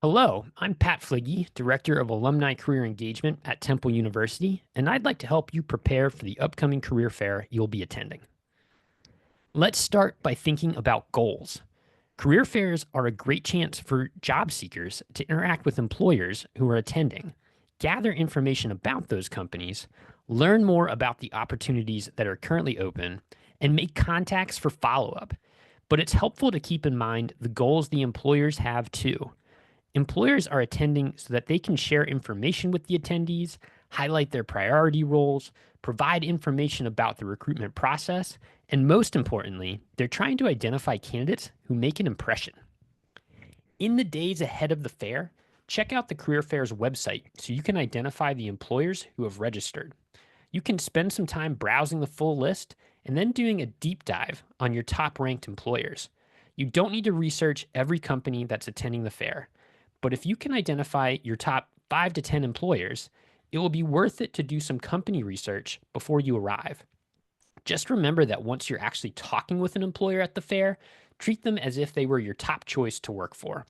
Hello, I'm Pat Fligge, Director of Alumni Career Engagement at Temple University, and I'd like to help you prepare for the upcoming career fair you'll be attending. Let's start by thinking about goals. Career fairs are a great chance for job seekers to interact with employers who are attending, gather information about those companies, learn more about the opportunities that are currently open, and make contacts for follow up. But it's helpful to keep in mind the goals the employers have too. Employers are attending so that they can share information with the attendees, highlight their priority roles, provide information about the recruitment process, and most importantly, they're trying to identify candidates who make an impression. In the days ahead of the fair, check out the Career Fair's website so you can identify the employers who have registered. You can spend some time browsing the full list and then doing a deep dive on your top ranked employers. You don't need to research every company that's attending the fair, but if you can identify your top 5 to 10 employers, it will be worth it to do some company research before you arrive. Just remember that once you're actually talking with an employer at the fair, treat them as if they were your top choice to work for.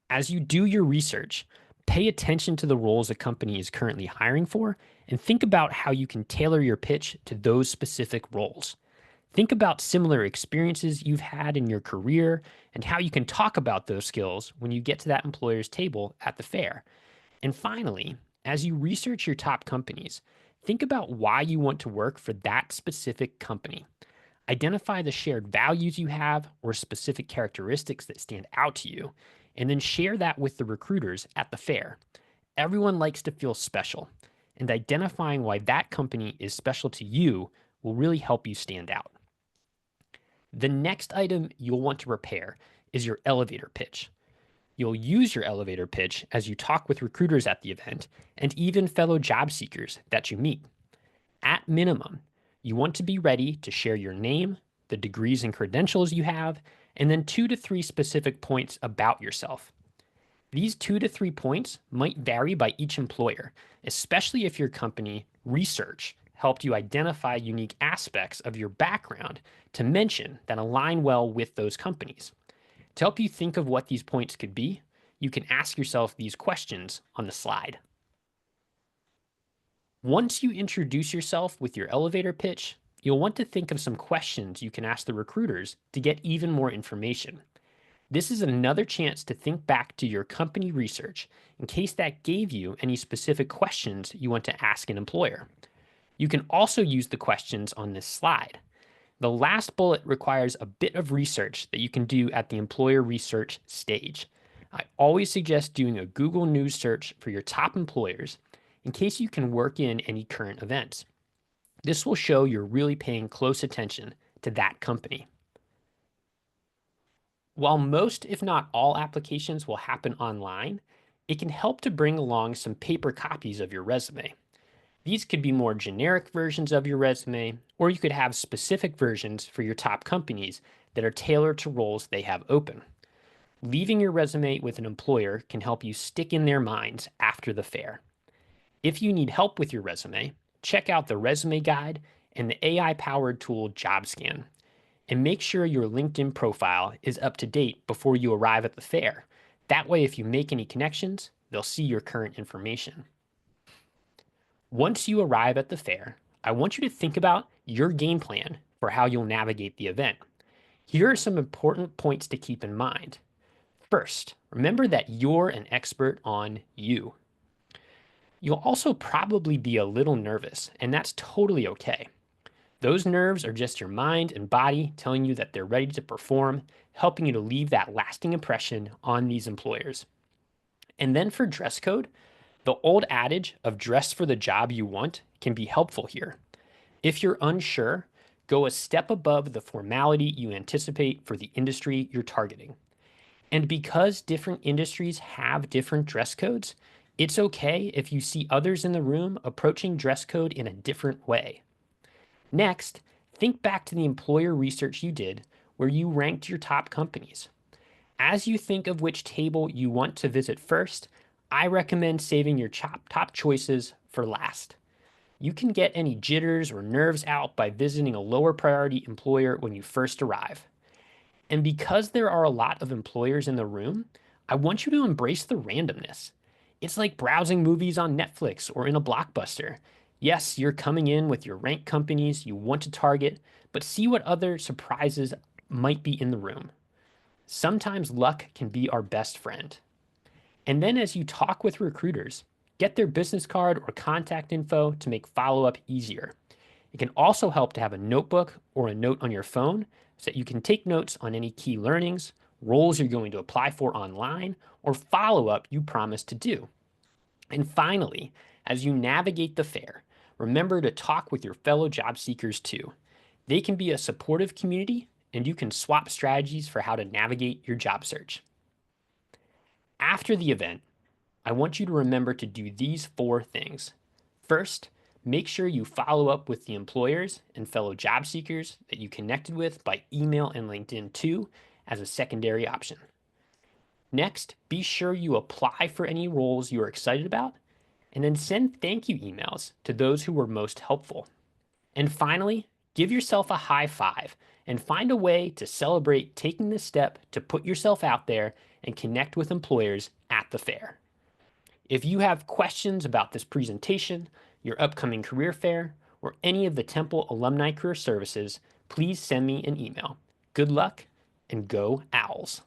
As you do your research, pay attention to the roles a company is currently hiring for and think about how you can tailor your pitch to those specific roles. Think about similar experiences you've had in your career and how you can talk about those skills when you get to that employer's table at the fair. And finally, as you research your top companies, think about why you want to work for that specific company. Identify the shared values you have or specific characteristics that stand out to you, and then share that with the recruiters at the fair. Everyone likes to feel special, and identifying why that company is special to you will really help you stand out. The next item you'll want to prepare is your elevator pitch. You'll use your elevator pitch as you talk with recruiters at the event and even fellow job seekers that you meet. At minimum, you want to be ready to share your name, the degrees and credentials you have, and then 2 to 3 specific points about yourself. These 2 to 3 points might vary by each employer, especially if your company research helped you identify unique aspects of your background to mention that align well with those companies. To help you think of what these points could be, you can ask yourself these questions on the slide. Once you introduce yourself with your elevator pitch, you'll want to think of some questions you can ask the recruiters to get even more information. This is another chance to think back to your company research in case that gave you any specific questions you want to ask an employer. You can also use the questions on this slide. The last bullet requires a bit of research that you can do at the employer research stage. I always suggest doing a Google News search for your top employers in case you can work in any current events. This will show you're really paying close attention to that company. While most, if not all, applications will happen online, it can help to bring along some paper copies of your resume. These could be more generic versions of your resume, or you could have specific versions for your top companies that are tailored to roles they have open. Leaving your resume with an employer can help you stick in their minds after the fair. If you need help with your resume, check out the resume guide and the AI powered tool JobScan. And make sure your LinkedIn profile is up to date before you arrive at the fair. That way, if you make any connections, they'll see your current information. Once you arrive at the fair, I want you to think about your game plan for how you'll navigate the event. Here are some important points to keep in mind. First, remember that you're an expert on you. You'll also probably be a little nervous, and that's totally okay. Those nerves are just your mind and body telling you that they're ready to perform, helping you to leave that lasting impression on these employers. And then for dress code, the old adage of dress for the job you want can be helpful here. If you're unsure, go a step above the formality you anticipate for the industry you're targeting. And because different industries have different dress codes, it's okay if you see others in the room approaching dress code in a different way. Next, think back to the employer research you did where you ranked your top companies. As you think of which table you want to visit first, I recommend saving your top choices for last. You can get any jitters or nerves out by visiting a lower priority employer when you first arrive. And because there are a lot of employers in the room, I want you to embrace the randomness. It's like browsing movies on Netflix or in a blockbuster. Yes, you're coming in with your rank companies you want to target, but see what other surprises might be in the room. Sometimes luck can be our best friend. And then as you talk with recruiters, get their business card or contact info to make follow up easier. It can also help to have a notebook or a note on your phone so that you can take notes on any key learnings, roles you're going to apply for online, or follow up you promised to do. And finally, as you navigate the fair, remember to talk with your fellow job seekers too. They can be a supportive community, and you can swap strategies for how to navigate your job search. After the event, I want you to remember to do these 4 things. First, make sure you follow up with the employers and fellow job seekers that you connected with by email and LinkedIn too, as a secondary option. Next, be sure you apply for any roles you are excited about, and then send thank you emails to those who were most helpful. And finally, give yourself a high five and find a way to celebrate taking this step to put yourself out there and connect with employers at the fair. If you have questions about this presentation, your upcoming career fair, or any of the Temple Alumni Career Services, please send me an email. Good luck and go Owls.